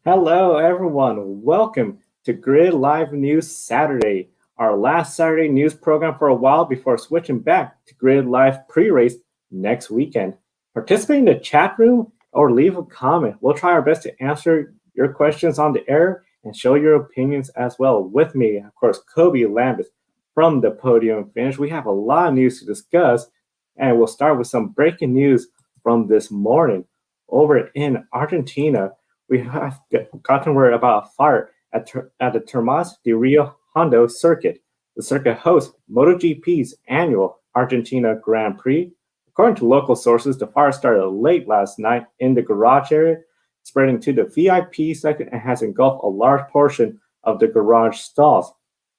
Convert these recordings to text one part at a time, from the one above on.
Hello, everyone. Welcome to Grid Live News Saturday, our last Saturday news program for a while before switching back to Grid Live pre race next weekend. Participate in the chat room or leave a comment. We'll try our best to answer your questions on the air and show your opinions as well. With me, of course, Kobe Lambeth from the Podium Finish. We have a lot of news to discuss, and we'll start with some breaking news from this morning. Over in Argentina, we have gotten word about a fire at the Termas de Rio Hondo circuit. The circuit hosts MotoGP's annual Argentina Grand Prix. According to local sources, the fire started late last night in the garage area, spreading to the VIP section and has engulfed a large portion of the garage stalls.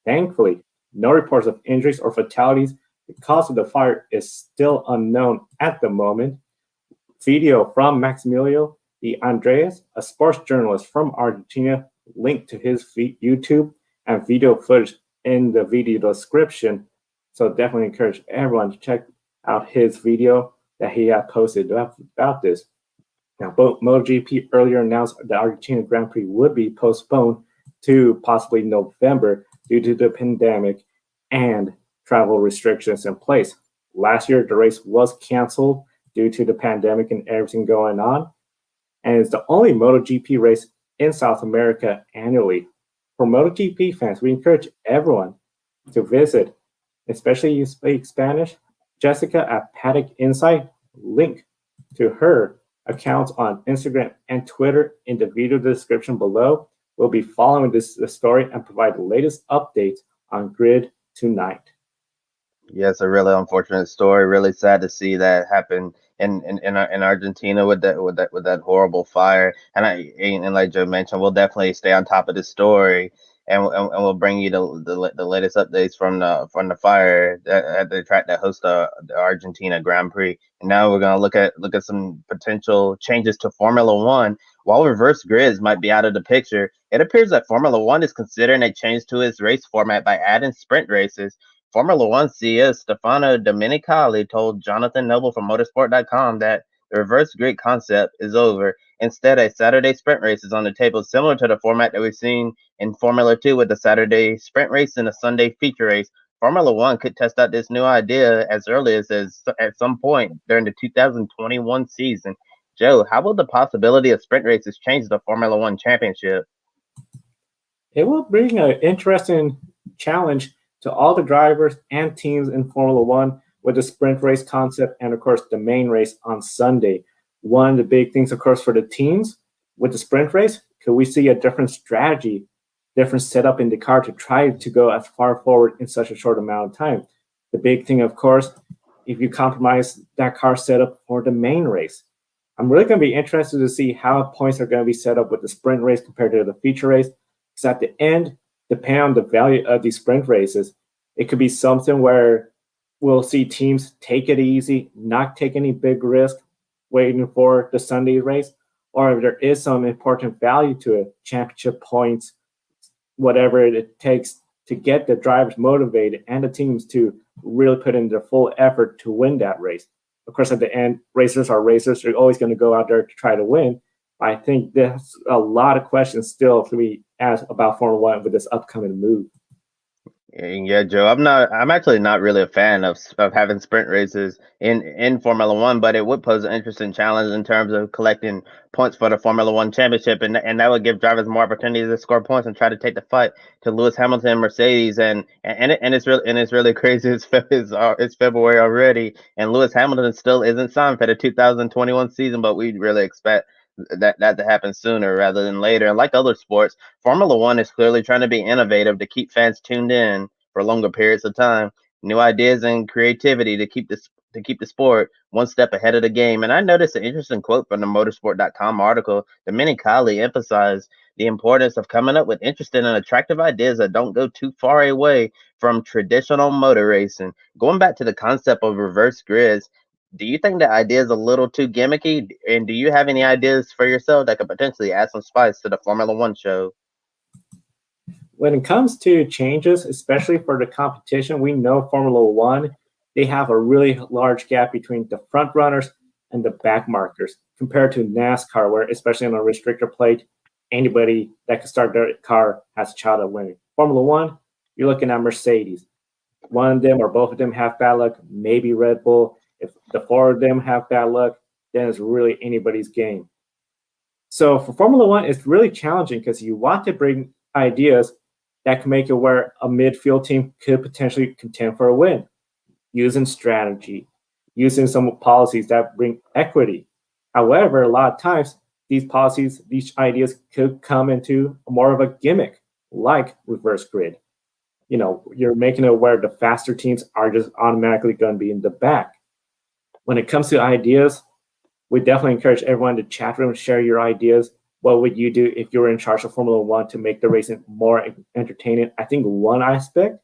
Thankfully, no reports of injuries or fatalities. The cause of the fire is still unknown at the moment. Video from Maximilio de Andres, a sports journalist from Argentina, linked to his YouTube and video footage in the video description. So definitely encourage everyone to check out his video that he had posted about this. Now, MotoGP earlier announced the Argentina Grand Prix would be postponed to possibly November due to the pandemic and travel restrictions in place. Last year, the race was canceled due to the pandemic and everything going on, and it's the only MotoGP race in South America annually. For MotoGP fans, we encourage everyone to visit, especially if you speak Spanish. Jessica at Paddock Insight, link to her accounts on Instagram and Twitter in the video description below. We'll be following this story and provide the latest updates on Grid tonight. Yes, a really unfortunate story. Really sad to see that happen in Argentina with that horrible fire. And like Joe mentioned, we'll definitely stay on top of this story, and we'll bring you the latest updates from the fire at the track that hosts the Argentina Grand Prix. And now we're gonna look at some potential changes to Formula One. While reverse grids might be out of the picture, it appears that Formula One is considering a change to its race format by adding sprint races. Formula One CEO Stefano Domenicali told Jonathan Noble from Motorsport.com that the reverse grid concept is over. Instead, a Saturday sprint race is on the table, similar to the format that we've seen in Formula 2 with the Saturday sprint race and a Sunday feature race. Formula One could test out this new idea as early as at some point during the 2021 season. Joe, how will the possibility of sprint races change the Formula One championship? It will bring an interesting challenge to all the drivers and teams in Formula One with the sprint race concept and, of course, the main race on Sunday. One of the big things, of course, for the teams with the sprint race, could we see a different strategy, different setup in the car to try to go as far forward in such a short amount of time? The big thing, of course, if you compromise that car setup for the main race. I'm really going to be interested to see how points are going to be set up with the sprint race compared to the feature race. Because at the end, depending on the value of these sprint races, it could be something where we'll see teams take it easy, not take any big risk, waiting for the Sunday race, or if there is some important value to it, championship points, whatever it takes to get the drivers motivated and the teams to really put in their full effort to win that race. Of course, at the end, racers are racers. They're always going to go out there to try to win. I think there's a lot of questions still to be asked about Formula One with this upcoming move. Yeah, Joe, I'm actually not really a fan of having sprint races in Formula One, but it would pose an interesting challenge in terms of collecting points for the Formula One championship, and that would give drivers more opportunities to score points and try to take the fight to Lewis Hamilton and Mercedes. It's really crazy. It's February already, and Lewis Hamilton still isn't signed for the 2021 season, but we really expect that to happen sooner rather than later. And like other sports, Formula One is clearly trying to be innovative to keep fans tuned in for longer periods of time. New ideas and creativity to keep the sport one step ahead of the game. And I noticed an interesting quote from the Motorsport.com article. Domenicali emphasized the importance of coming up with interesting and attractive ideas that don't go too far away from traditional motor racing. Going back to the concept of reverse grids, do you think the idea is a little too gimmicky? And do you have any ideas for yourself that could potentially add some spice to the Formula One show? When it comes to changes, especially for the competition, we know Formula One, they have a really large gap between the front runners and the back markers compared to NASCAR, where especially on a restrictor plate, anybody that can start their car has a shot at winning. Formula One, you're looking at Mercedes. One of them or both of them have bad luck, maybe Red Bull. If the four of them have bad luck, then it's really anybody's game. So for Formula One, it's really challenging because you want to bring ideas that can make it where a midfield team could potentially contend for a win using strategy, using some policies that bring equity. However, a lot of times these policies, these ideas could come into more of a gimmick, like reverse grid. You're making it where the faster teams are just automatically going to be in the back. When it comes to ideas, we definitely encourage everyone to chat room, share your ideas. What would you do if you were in charge of Formula One to make the racing more entertaining? I think one aspect,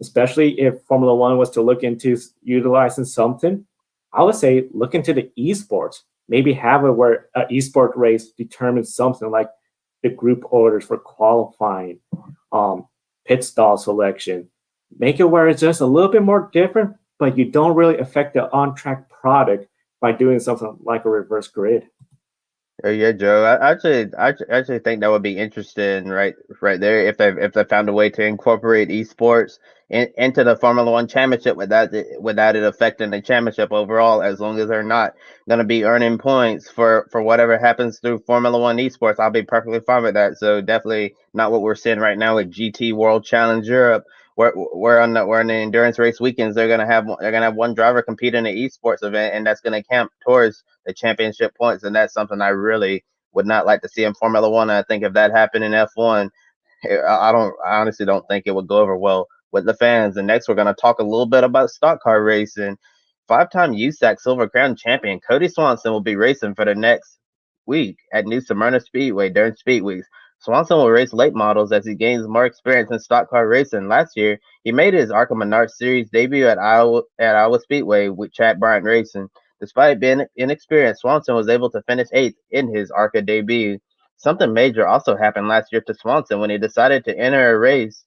especially if Formula One was to look into utilizing something, I would say look into the esports. Maybe have it where an esport race determines something like the group orders for qualifying, pit stall selection. Make it where it's just a little bit more different, but you don't really affect the on-track product by doing something like a reverse grid. Yeah, Joe. I actually think that would be interesting, right there, if they found a way to incorporate esports into the Formula One championship without it affecting the championship overall, as long as they're not going to be earning points for whatever happens through Formula One esports. I'll be perfectly fine with that. So definitely not what we're seeing right now with GT World Challenge Europe. Where on the endurance race weekends they're gonna have one driver compete in an esports event, and that's gonna count towards the championship points, and that's something I really would not like to see in Formula One. I think if that happened in F1, I honestly don't think it would go over well with the fans. And next, we're going to talk a little bit about stock car racing. Five-time USAC Silver Crown champion Cody Swanson will be racing for the next week at New Smyrna Speedway during Speed Weeks. Swanson will race late models as he gains more experience in stock car racing. Last year, he made his ARCA Menard Series debut at Iowa Speedway with Chad Bryant Racing. Despite being inexperienced, Swanson was able to finish eighth in his ARCA debut. Something major also happened last year to Swanson when he decided to enter a race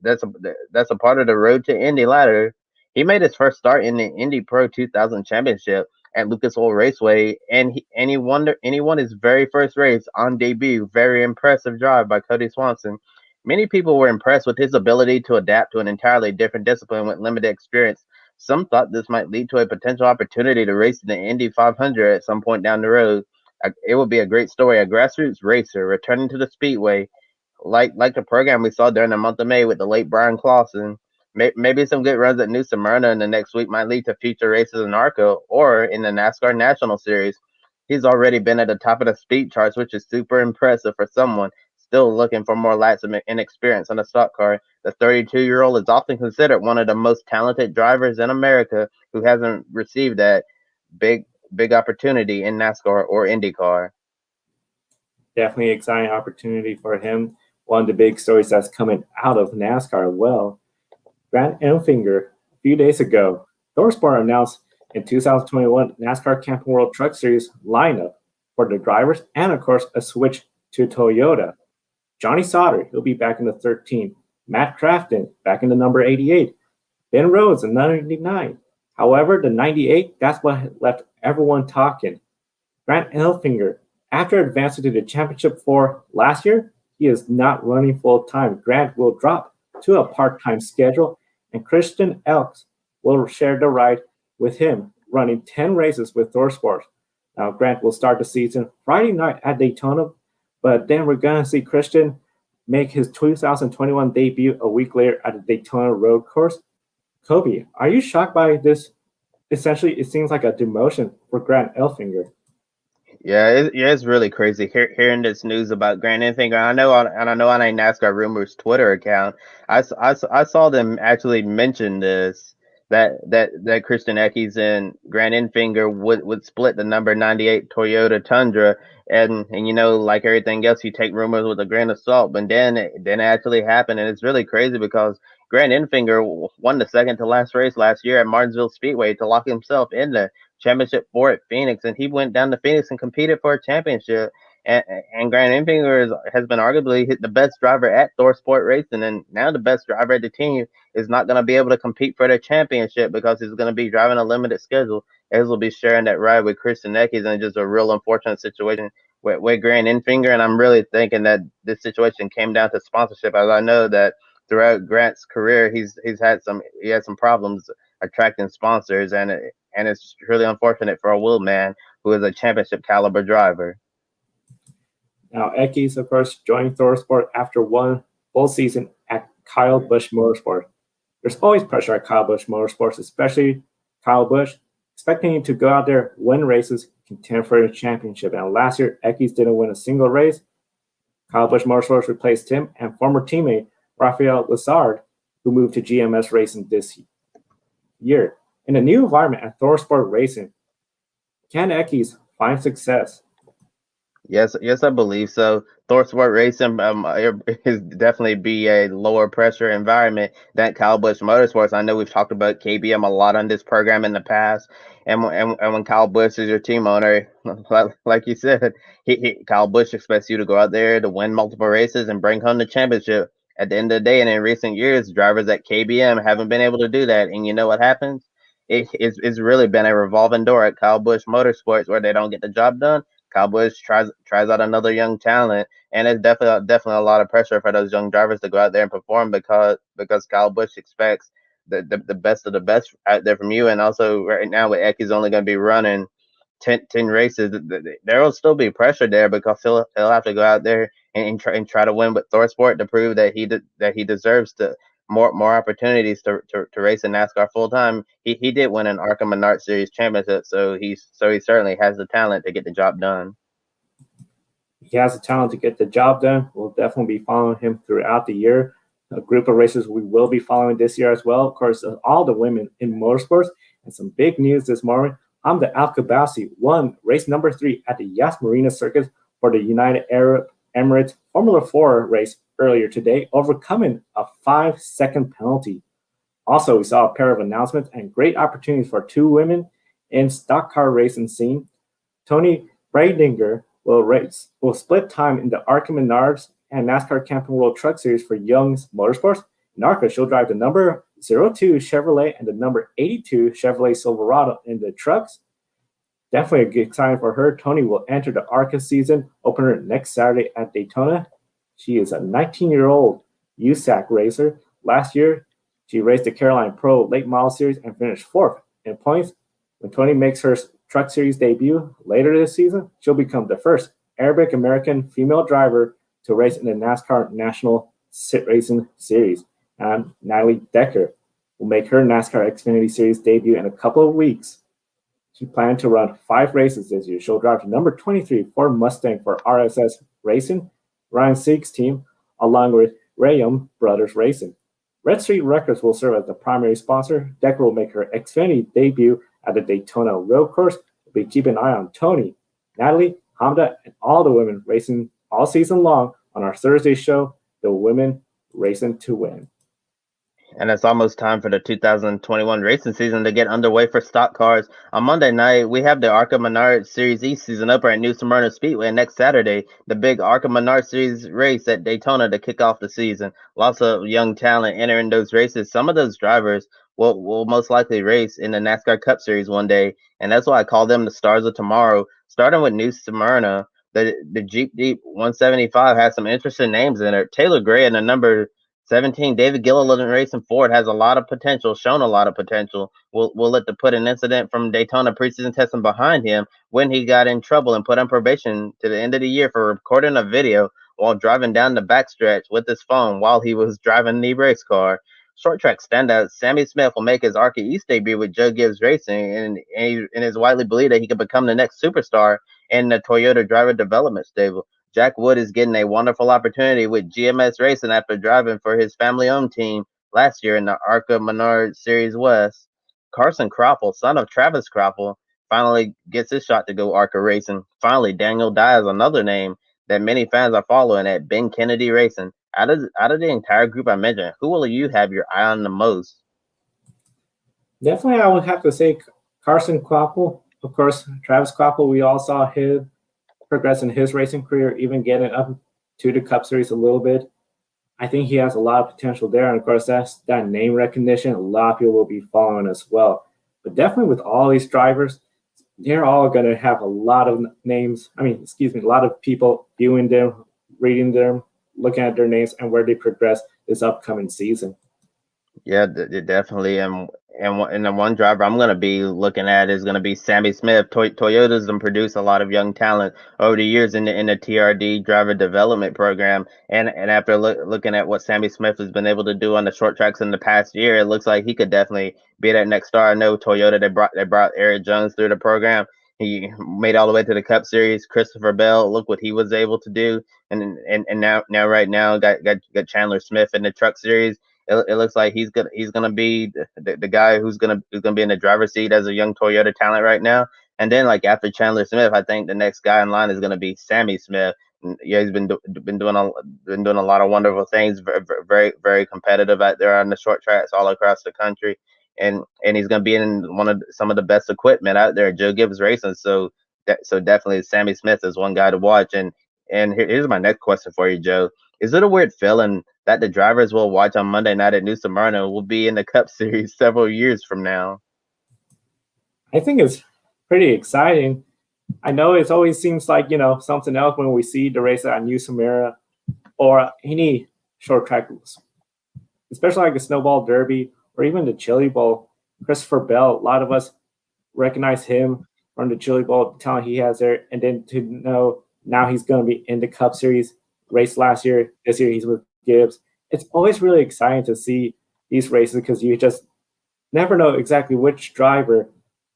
that's a that's a part of the Road to Indy ladder. He made his first start in the Indy Pro 2000 Championship at Lucas Oil Raceway, and he won his very first race on debut. Very impressive drive by Cody Swanson. Many people were impressed with his ability to adapt to an entirely different discipline with limited experience. Some thought this might lead to a potential opportunity to race in the Indy 500 at some point down the road. It would be a great story. A grassroots racer returning to the speedway, like the program we saw during the month of May with the late Brian Clausen. Maybe some good runs at New Smyrna in the next week might lead to future races in ARCA or in the NASCAR National Series. He's already been at the top of the speed charts, which is super impressive for someone still looking for more laps and experience on a stock car. The 32-year-old is often considered one of the most talented drivers in America who hasn't received that big opportunity in NASCAR or IndyCar. Definitely exciting opportunity for him. One of the big stories that's coming out of NASCAR. Well, Grant Enfinger, a few days ago, ThorSport announced in 2021 NASCAR Camping World Truck Series lineup for the drivers and, of course, a switch to Toyota. Johnny Sauter, he'll be back in the 13. Matt Crafton, back in the number 88. Ben Rhodes in 99. However, the 98, that's what left everyone talking. Grant Enfinger, after advancing to the championship for last year, he is not running full time. Grant will drop to a part time schedule, and Christian Elks will share the ride with him, running 10 races with ThorSport. Now, Grant will start the season Friday night at Daytona, but then we're going to see Christian make his 2021 debut a week later at the Daytona Road Course. Kobe, are you shocked by this? Essentially, it seems like a demotion for Grant Elfinger. Yeah, it's really crazy hearing this news about Grant Enfinger. I know on a NASCAR Rumors Twitter account, I saw them actually mention this that Christian Eckes and Grant Enfinger would split the number 98 Toyota Tundra, and like everything else, you take rumors with a grain of salt. But then it actually happened, and it's really crazy because Grant Enfinger won the second to last race last year at Martinsville Speedway to lock himself in the championship four at Phoenix, and he went down to Phoenix and competed for a championship. And Grant Enfinger has been arguably the best driver at ThorSport Racing, and now the best driver at the team is not going to be able to compete for the championship because he's going to be driving a limited schedule. Ez will be sharing that ride with Christian Eckes, and just a real unfortunate situation with Grant Enfinger. And I'm really thinking that this situation came down to sponsorship, as I know that throughout Grant's career, he had some problems attracting sponsors, and it's really unfortunate for a Will man who is a championship caliber driver. Now, Eckes, of course, joined ThorSport after one full season at Kyle Busch Motorsport. There's always pressure at Kyle Busch Motorsports, especially Kyle Busch, expecting him to go out there, win races, contend for a championship. And last year, Eckes didn't win a single race. Kyle Busch Motorsports replaced him and former teammate Rafael Lessard, who moved to GMS Racing this year. In a new environment at ThorSport Racing, can Eckes find success? Yes, I believe so. ThorSport Racing is definitely be a lower pressure environment than Kyle Busch Motorsports. I know we've talked about KBM a lot on this program in the past, and when Kyle Busch is your team owner, like you said, Kyle Busch expects you to go out there to win multiple races and bring home the championship at the end of the day. And in recent years, drivers at KBM haven't been able to do that. And you know what happens? It's really been a revolving door at Kyle Busch Motorsports where they don't get the job done. Cowboys tries out another young talent, and it's definitely a lot of pressure for those young drivers to go out there and perform because Kyle Busch expects the best of the best out there from you. And also right now with Eckes only going to be running 10 races, there will still be pressure there because he'll have to go out there and try to win with ThorSport to prove that he deserves to more opportunities to race in NASCAR full time. He did win an ARCA Menard Series championship, so he certainly has the talent to get the job done. He has the talent to get the job done. We'll definitely be following him throughout the year. A group of races we will be following this year as well. Of course, all the women in motorsports. And some big news this morning. Hamda Al-Kabasi won race number 3 at the Yas Marina Circuit for the United Arab Emirates Formula 4 race earlier today, overcoming a 5-second penalty. Also, we saw a pair of announcements and great opportunities for 2 women in stock car racing scene. Tony Breidinger will split time in the ARCA Menards and NASCAR Camping World Truck Series for Young's Motorsports. In ARCA, she'll drive the number 02 Chevrolet and the number 82 Chevrolet Silverado in the trucks. Definitely a good sign for her. Tony will enter the ARCA season opener next Saturday at Daytona. She is a 19-year-old USAC racer. Last year, she raced the Caroline Pro Late Model Series and finished 4th in points. When Tony makes her Truck Series debut later this season, she'll become the first Arabic-American female driver to race in the NASCAR National Sit Racing Series. And Natalie Decker will make her NASCAR Xfinity Series debut in a couple of weeks. She planned to run 5 races this year. She'll drive the number 23 Ford Mustang for RSS Racing, Ryan Sieg's team, along with Rayum Brothers Racing. Red Street Records will serve as the primary sponsor. Decker will make her Xfinity debut at the Daytona Road Course. We'll be keeping an eye on Tony, Natalie, Hamda, and all the women racing all season long on our Thursday show, The Women Racing to Win. And it's almost time for the 2021 racing season to get underway for stock cars. On Monday night, we have the ARCA Menard Series E season opener at New Smyrna Speedway. And next Saturday, the big ARCA Menard Series race at Daytona to kick off the season. Lots of young talent entering those races. Some of those drivers will most likely race in the NASCAR Cup Series one day. And that's why I call them the stars of tomorrow. Starting with New Smyrna, the Jeep Deep 175 has some interesting names in it. Taylor Gray and the number 17, David Gilliland Racing Ford has a lot of potential, shown a lot of potential. We'll let the put an incident from Daytona preseason testing behind him when he got in trouble and put on probation to the end of the year for recording a video while driving down the backstretch with his phone while he was driving the race car. Short track standout Sammy Smith will make his ARCA East debut with Joe Gibbs Racing, and it's widely believed that he could become the next superstar in the Toyota driver development stable. Jack Wood is getting a wonderful opportunity with GMS Racing after driving for his family-owned team last year in the ARCA Menard Series West. Carson Kroppel, son of Travis Kroppel, finally gets his shot to go ARCA Racing. Finally, Daniel Dye is another name that many fans are following at Ben Kennedy Racing. Out of the entire group I mentioned, who will you have your eye on the most? Definitely, I would have to say Carson Kroppel. Of course, Travis Kroppel, we all saw him progress in his racing career, even getting up to the Cup Series a little bit. I think he has a lot of potential there. And of course, that's that name recognition. A lot of people will be following as well. But definitely with all these drivers, they're all going to have a lot of names. I mean, excuse me, a lot of people viewing them, reading them, looking at their names and where they progress this upcoming season. Yeah, definitely. And the one driver I'm gonna be looking at is gonna be Sammy Smith. Toyota's been produced a lot of young talent over the years in the TRD driver development program. And after looking at what Sammy Smith has been able to do on the short tracks in the past year, it looks like he could definitely be that next star. I know Toyota they brought Eric Jones through the program. He made all the way to the Cup Series. Christopher Bell, look what he was able to do. And now right now got Chandler Smith in the Truck Series. It looks like he's gonna be the guy who's gonna be in the driver's seat as a young Toyota talent right now. And then like after Chandler Smith, I think the next guy in line is gonna be Sammy Smith. And yeah, he's been doing a lot of wonderful things. Very competitive out there on the short tracks all across the country. And he's gonna be in some of the best equipment out there, Joe Gibbs Racing. So definitely Sammy Smith is one guy to watch. And here's my next question for you, Joe. Is it a weird feeling that the drivers we'll watch on Monday night at New Smyrna will be in the Cup Series several years from now? I think it's pretty exciting. I know it always seems like, something else when we see the race at New Samara or any short track, especially like the Snowball Derby or even the Chili Bowl. Christopher Bell, a lot of us recognize him from the Chili Bowl, the talent he has there, and then to know now he's going to be in the Cup Series race last year. This year he's with Gibbs. It's always really exciting to see these races because you just never know exactly which driver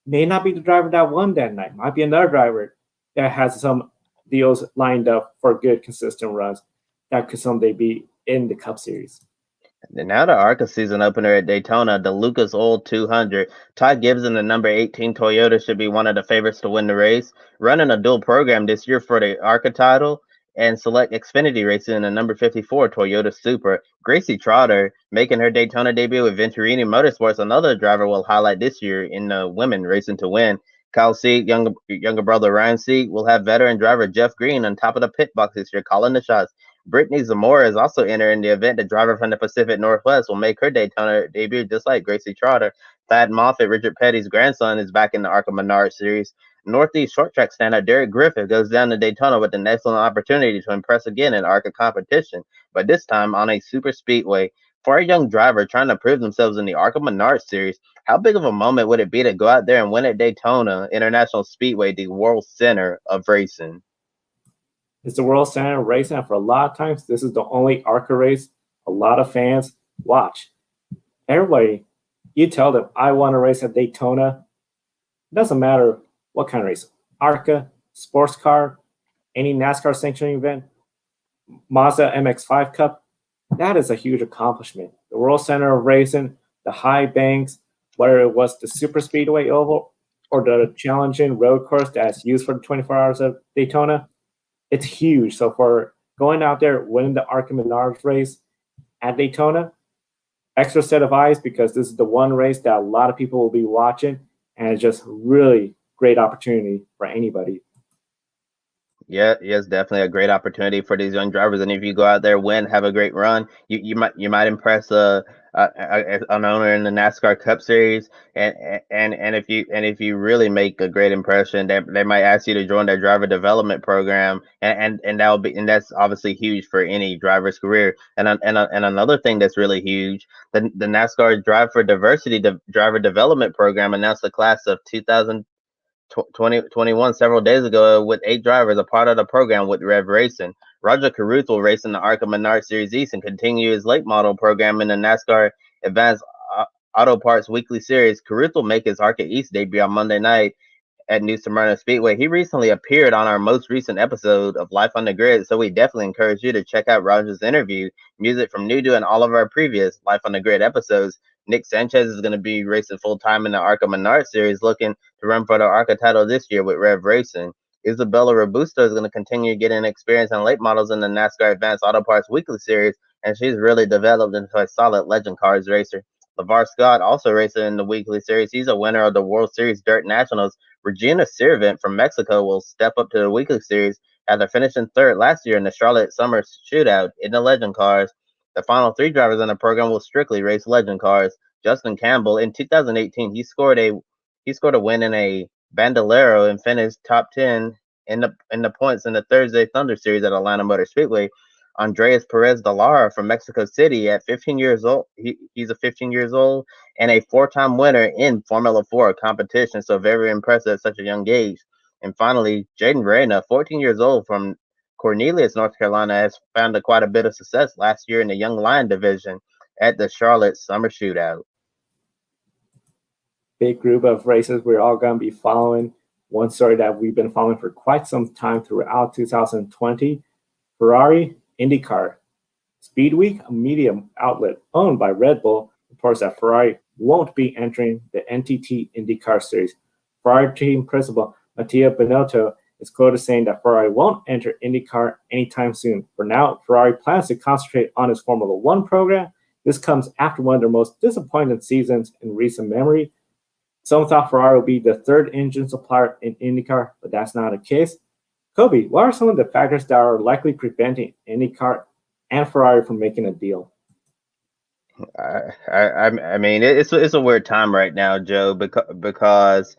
may not be the driver that won that night. Might be another driver that has some deals lined up for good, consistent runs that could someday be in the Cup Series. And now the ARCA season opener at Daytona, the Lucas Oil 200. Todd Gibbs in the number 18 Toyota should be one of the favorites to win the race. Running a dual program this year for the ARCA title and select Xfinity racing in the number 54 Toyota Supra. Gracie Trotter making her Daytona debut with Venturini Motorsports, another driver we'll highlight this year in the women racing to win. Kyle Sieg, younger brother Ryan Sieg, will have veteran driver Jeff Green on top of the pit box this year, calling the shots. Brittany Zamora is also entering the event. The driver from the Pacific Northwest will make her Daytona debut just like Gracie Trotter. Thad Moffitt, Richard Petty's grandson, is back in the ARCA Menard Series. Northeast short track standout Derek Griffith goes down to Daytona with an excellent opportunity to impress again in ARCA competition, but this time on a super speedway. For a young driver trying to prove themselves in the ARCA Menard Series, how big of a moment would it be to go out there and win at Daytona International Speedway, the world center of racing? It's the World Center of Racing, and for a lot of times, this is the only ARCA race a lot of fans watch. Everybody, you tell them, I want to race at Daytona. It doesn't matter what kind of race. ARCA, sports car, any NASCAR sanctioning event, Mazda MX-5 Cup, that is a huge accomplishment. The World Center of Racing, the high banks, whether it was the Super Speedway Oval or the challenging road course that's used for the 24 hours of Daytona, it's huge. So for going out there, winning the ARCA Menards race at Daytona, extra set of eyes because this is the one race that a lot of people will be watching, and it's just really great opportunity for anybody. Yeah, yes, definitely a great opportunity for these young drivers. And if you go out there, win, have a great run, you might impress an owner in the NASCAR Cup Series. And if you really make a great impression, they might ask you to join their driver development program, and that's obviously huge for any driver's career. And another thing that's really huge, the NASCAR Drive for Diversity driver development program announced the class of 2021 several days ago with 8 drivers a part of the program with Rev Racing. Roger Caruth will race in the ARCA Menard Series East and continue his late model program in the NASCAR Advanced Auto Parts Weekly Series. Caruth will make his ARCA East debut on Monday night at New Smyrna Speedway. He recently appeared on our most recent episode of Life on the Grid, so we definitely encourage you to check out Roger's interview, music from Nudo, and all of our previous Life on the Grid episodes. Nick Sanchez is going to be racing full time in the ARCA Menard Series, looking to run for the ARCA title this year with Rev Racing. Isabella Robusto is going to continue getting experience in late models in the NASCAR Advanced Auto Parts Weekly Series, and she's really developed into a solid legend cars racer. LeVar Scott also racing in the Weekly Series. He's a winner of the World Series Dirt Nationals. Regina Sirvent from Mexico will step up to the Weekly Series after finishing third last year in the Charlotte Summer Shootout in the Legend Cars. The final 3 drivers in the program will strictly race Legend Cars. Justin Campbell, in 2018, he scored a he scored a win in a Bandolero and finished top 10 in the points in the Thursday Thunder Series at Atlanta Motor Speedway. Andreas Perez de Lara from Mexico City at 15 years old. He's a 15 years old and a four-time winner in Formula 4 competition. So very impressive at such a young age. And finally, Jaden Reyna, 14 years old from Cornelius, North Carolina, has found quite a bit of success last year in the Young Lion division at the Charlotte Summer Shootout. Big group of races we're all going to be following. One story that we've been following for quite some time throughout 2020, Ferrari IndyCar. Speed Week, a media outlet owned by Red Bull, reports that Ferrari won't be entering the NTT IndyCar Series. Ferrari team principal Mattia Binotto is quoted saying that Ferrari won't enter IndyCar anytime soon. For now, Ferrari plans to concentrate on its Formula One program. This comes after one of their most disappointing seasons in recent memory. Some thought Ferrari would be the third engine supplier in IndyCar, but that's not the case. Kobe, what are some of the factors that are likely preventing IndyCar and Ferrari from making a deal? I mean, it's a weird time right now, Joe, because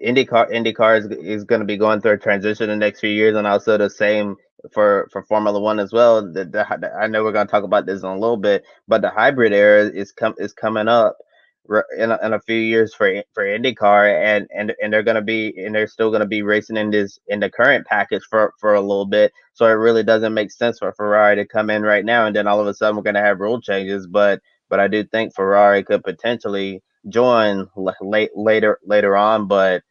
IndyCar is going to be going through a transition in the next few years, and also the same for Formula One as well. I know we're going to talk about this in a little bit, but the hybrid era is coming up in a few years for IndyCar, and they're still going to be racing in the current package for a little bit. So it really doesn't make sense for Ferrari to come in right now, and then all of a sudden we're going to have rule changes. But I do think Ferrari could potentially join later on, but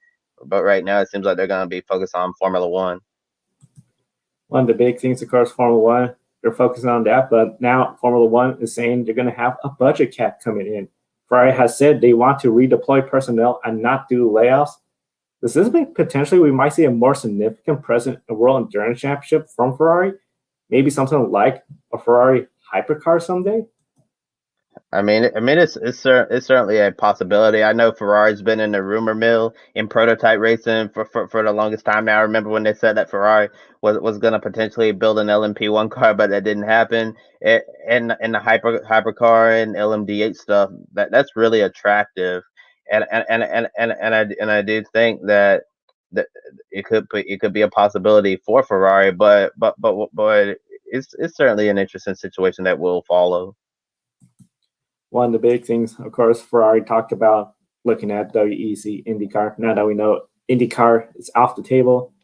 right now it seems like they're going to be focused on Formula One. One of the big things, of course, Formula One, they're focusing on that, but now Formula One is saying they're going to have a budget cap coming in. Ferrari has said they want to redeploy personnel and not do layoffs. Does this mean potentially we might see a more significant presence in the World Endurance Championship from Ferrari? Maybe something like a Ferrari hypercar someday? I mean, it's certainly a possibility. I know Ferrari's been in the rumor mill in prototype racing for the longest time now. I remember when they said that Ferrari was going to potentially build an LMP1 car, but that didn't happen. And the hypercar and LMD8 stuff, that's really attractive, and I do think that it could be a possibility for Ferrari, but it's certainly an interesting situation that will follow. One of the big things, of course, Ferrari talked about looking at WEC IndyCar. Now that we know IndyCar is off the table,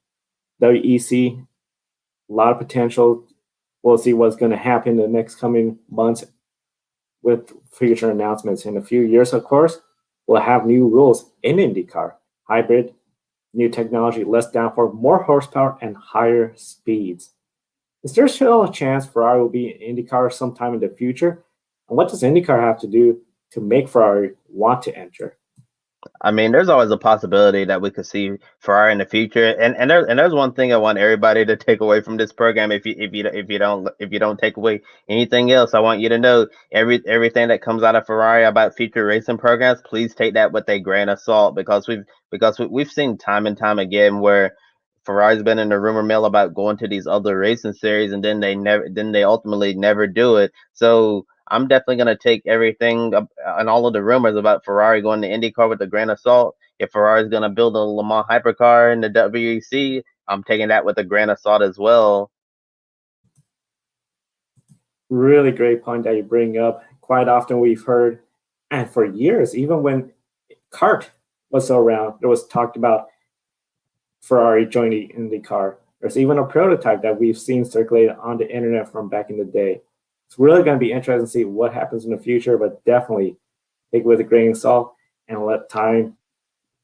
WEC, a lot of potential. We'll see what's going to happen in the next coming months with future announcements. In a few years, of course, we'll have new rules in IndyCar. Hybrid, new technology, less downforce, more horsepower, and higher speeds. Is there still a chance Ferrari will be in IndyCar sometime in the future? And what does IndyCar have to do to make Ferrari want to enter? I mean, there's always a possibility that we could see Ferrari in the future, and there's one thing I want everybody to take away from this program. If you don't take away anything else, I want you to know everything that comes out of Ferrari about future racing programs. Please take that with a grain of salt, because we've seen time and time again where Ferrari's been in the rumor mill about going to these other racing series, and then they ultimately never do it. So I'm definitely going to take everything and all of the rumors about Ferrari going to IndyCar with a grain of salt. If Ferrari's going to build a Le Mans hypercar in the WEC, I'm taking that with a grain of salt as well. Really great point that you bring up. Quite often we've heard, and for years, even when kart was around, there was talked about Ferrari joining IndyCar. There's even a prototype that we've seen circulated on the internet from back in the day. It's really going to be interesting to see what happens in the future, but definitely take it with a grain of salt and let time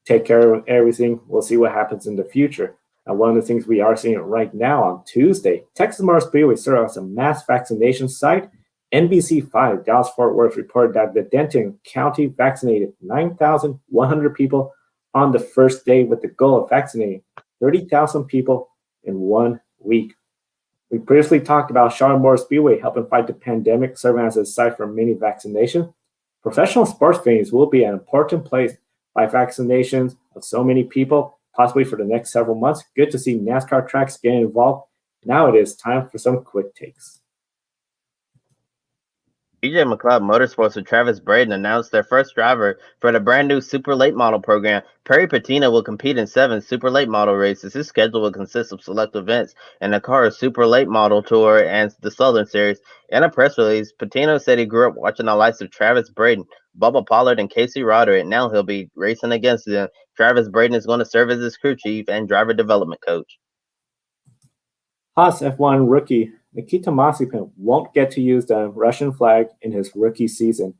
take care of everything. We'll see what happens in the future. Now, one of the things we are seeing right now on Tuesday, Texas Motor Speedway serves as a mass vaccination site. NBC5 Dallas-Fort Worth reported that the Denton County vaccinated 9,100 people on the first day, with the goal of vaccinating 30,000 people in 1 week. We previously talked about Charlotte Motor Speedway helping fight the pandemic, serving as a site for mini vaccination. Professional sports venues will be an important place by vaccinations of so many people, possibly for the next several months. Good to see NASCAR tracks getting involved. Now it is time for some quick takes. TJ McLeod Motorsports with Travis Braden announced their first driver for the brand new Super Late Model program. Perry Patino will compete in 7 Super Late Model races. His schedule will consist of select events and the car's Super Late Model Tour and the Southern Series. In a press release, Patino said he grew up watching the likes of Travis Braden, Bubba Pollard, and Casey Roderick. Now he'll be racing against them. Travis Braden is going to serve as his crew chief and driver development coach. Haas F1 rookie Nikita Mazepin won't get to use the Russian flag in his rookie season.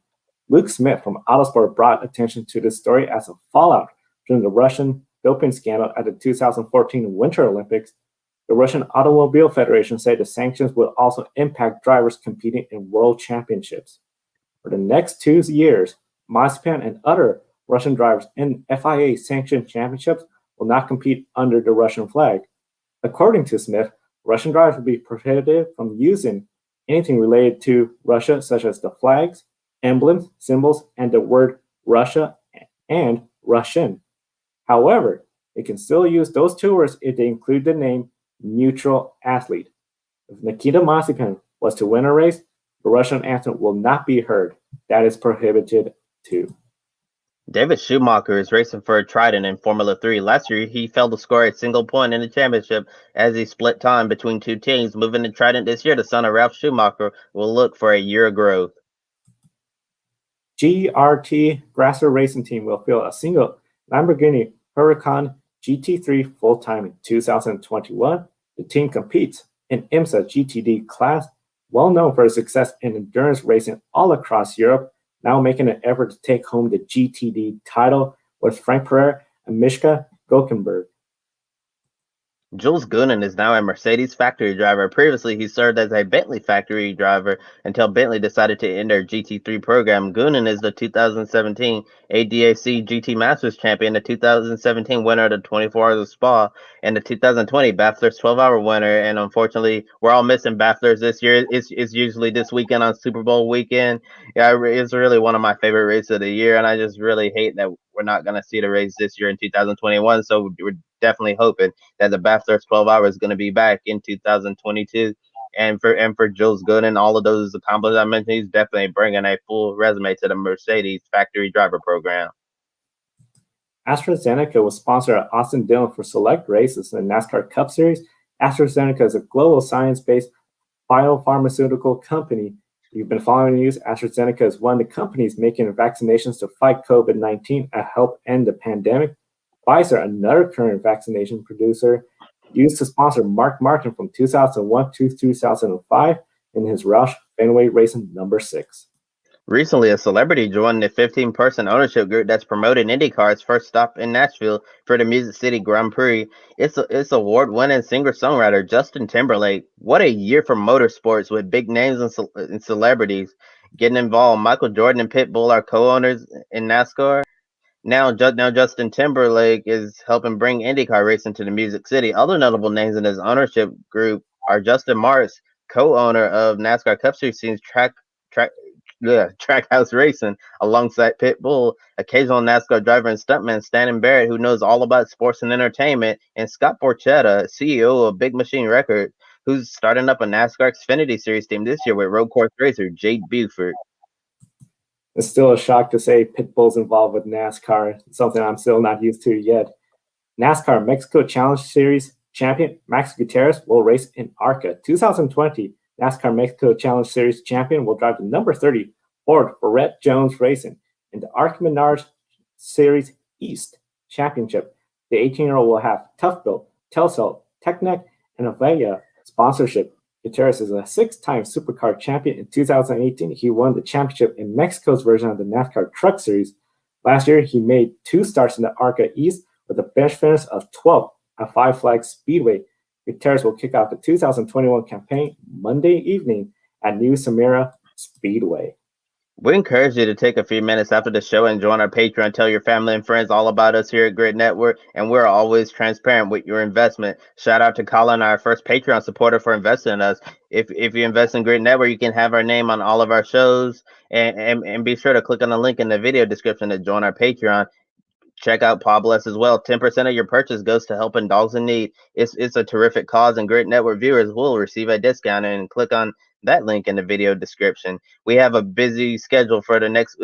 Luke Smith from Autosport brought attention to this story as a fallout during the Russian doping scandal at the 2014 Winter Olympics. The Russian Automobile Federation said the sanctions will also impact drivers competing in world championships. For the next 2 years, Mazepin and other Russian drivers in FIA-sanctioned championships will not compete under the Russian flag. According to Smith, Russian drivers will be prohibited from using anything related to Russia, such as the flags, emblems, symbols, and the word Russia and Russian. However, they can still use those 2 words if they include the name neutral athlete. If Nikita Mazepin was to win a race, the Russian anthem will not be heard. That is prohibited too. David Schumacher is racing for a Trident in Formula 3. Last year, he failed to score a single point in the championship as he split time between 2 teams. Moving to Trident this year, the son of Ralph Schumacher will look for a year of growth. GRT Grasser Racing Team will field a single Lamborghini Huracan GT3 full-time in 2021. The team competes in IMSA GTD class, well known for its success in endurance racing all across Europe, now making an effort to take home the GTD title with Frank Pereira and Mishka Gulkenberg. Jules Goonan is now a Mercedes factory driver. Previously, he served as a Bentley factory driver until Bentley decided to end their GT3 program. Goonan is the 2017 ADAC GT Masters champion, the 2017 winner of the 24 Hours of Spa, and the 2020 Bathurst 12-hour winner. And unfortunately, we're all missing Bathurst this year. It's usually this weekend on Super Bowl weekend. Yeah, it's really one of my favorite races of the year, and I just really hate that we're not going to see the race this year in 2021. So we're definitely hoping that the Bathurst 12 hours is going to be back in 2022. And for Jules Goonan, all of those accomplishments I mentioned, he's definitely bringing a full resume to the Mercedes factory driver program. AstraZeneca will sponsor Austin Dillon for select races in the NASCAR Cup Series. AstraZeneca is a global science-based biopharmaceutical company. If you've been following the news, AstraZeneca is one of the companies making vaccinations to fight COVID-19 and help end the pandemic. Pfizer, another current vaccination producer, used to sponsor Mark Martin from 2001 to 2005 in his Roush Fenway Racing number 6. Recently, a celebrity joined the 15-person ownership group that's promoting IndyCar's first stop in Nashville for the Music City Grand Prix. It's award-winning singer-songwriter Justin Timberlake. What a year for motorsports with big names and celebrities getting involved. Michael Jordan and Pitbull are co-owners in NASCAR. Now Justin Timberlake is helping bring IndyCar racing to the Music City. Other notable names in his ownership group are Justin Marks, co-owner of NASCAR Cup Series teams Trackhouse Racing, alongside Pitbull, occasional NASCAR driver and stuntman Stanton Barrett, who knows all about sports and entertainment, and Scott Borchetta, CEO of Big Machine Records, who's starting up a NASCAR Xfinity Series team this year with road course racer Jade Buford. It's still a shock to say Pitbull's involved with NASCAR, something I'm still not used to yet. NASCAR Mexico Challenge Series champion Max Gutierrez will race in ARCA. 2020 NASCAR Mexico Challenge Series champion will drive the number 30 Ford Barrett Jones Racing in the ARCA Menards Series East Championship. The 18-year-old will have Toughbuilt, Telcel, Technec, and Avaya sponsorship. Gutierrez is a 6-time Supercar champion. In 2018, he won the championship in Mexico's version of the NASCAR Truck Series. Last year, he made 2 starts in the ARCA East with a bench finish of 12th at Five Flags Speedway. Gutierrez will kick off the 2021 campaign Monday evening at New Samara Speedway. We encourage you to take a few minutes after the show and join our Patreon. Tell your family and friends all about us here at Grid Network, and we're always transparent with your investment. Shout out to Colin, our first Patreon supporter, for investing in us. If you invest in Grid Network, you can have our name on all of our shows, and be sure to click on the link in the video description to join our Patreon. Check out Pablos as well. 10% of your purchase goes to helping dogs in need. It's a terrific cause, and Grid Network viewers will receive a discount. And click on that link in the video description. We have a busy schedule for the next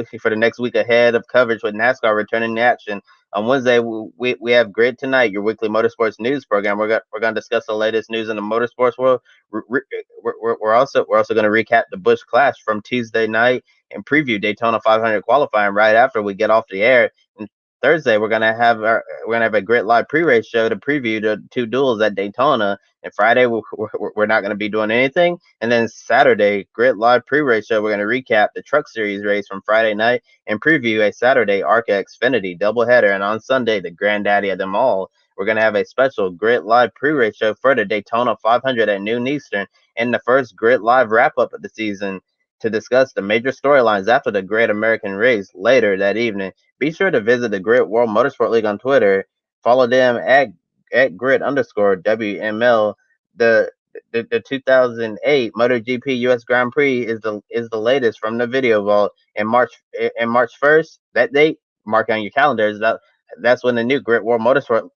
week ahead of coverage with NASCAR returning to action. On Wednesday, we have Grid Tonight, your weekly motorsports news program. We're going to discuss the latest news in the motorsports world. We're also going to recap the Busch Clash from Tuesday night and preview Daytona 500 qualifying right after we get off the air. And Thursday, we're gonna have a Grid Live pre-race show to preview the two duels at Daytona. And Friday, we're not going to be doing anything. And then Saturday, Grid Live pre-race show, we're going to recap the Truck Series race from Friday night and preview a Saturday ARCA Xfinity doubleheader. And on Sunday, the granddaddy of them all, we're going to have a special Grid Live pre-race show for the Daytona 500 at noon Eastern and the first Grid Live wrap-up of the season to discuss the major storylines after the Great American Race later that evening. Be sure to visit the Grid World Motorsport League on Twitter. Follow them at grid_WML. The 2008 MotoGP US Grand Prix is the latest from the video vault. In March 1st, that date, mark on your calendars. That's when the new Grid World Motorsport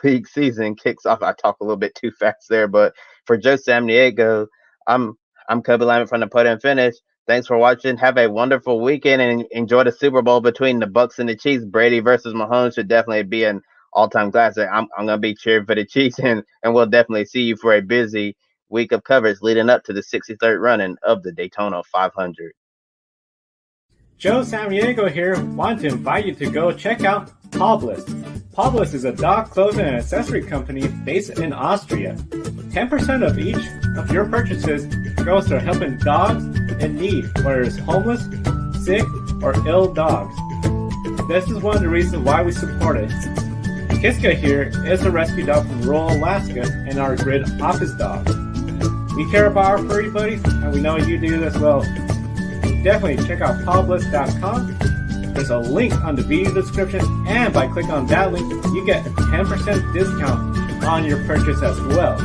League season kicks off. I talk a little bit too fast there, but for Joe Samniego, I'm Kobe Lyman from the Podium Finish. Thanks for watching. Have a wonderful weekend and enjoy the Super Bowl between the Bucks and the Chiefs. Brady versus Mahomes should definitely be an all-time classic. I'm gonna be cheering for the Chiefs, and we'll definitely see you for a busy week of coverage leading up to the 63rd running of the Daytona 500. Joe Samniego here. Want to invite you to go check out Publis. Publis is a dog clothing and accessory company based in Austria. 10% of each of your purchases goes to helping dogs in need, whether it's homeless, sick, or ill dogs. This is one of the reasons why we support it. Kiska here is a rescue dog from rural Alaska and our Grid office dog. We care about our furry buddies, and we know you do as well. Definitely check out Publis.com. There's a link on the video description, and by clicking on that link, you get a 10% discount on your purchase as well.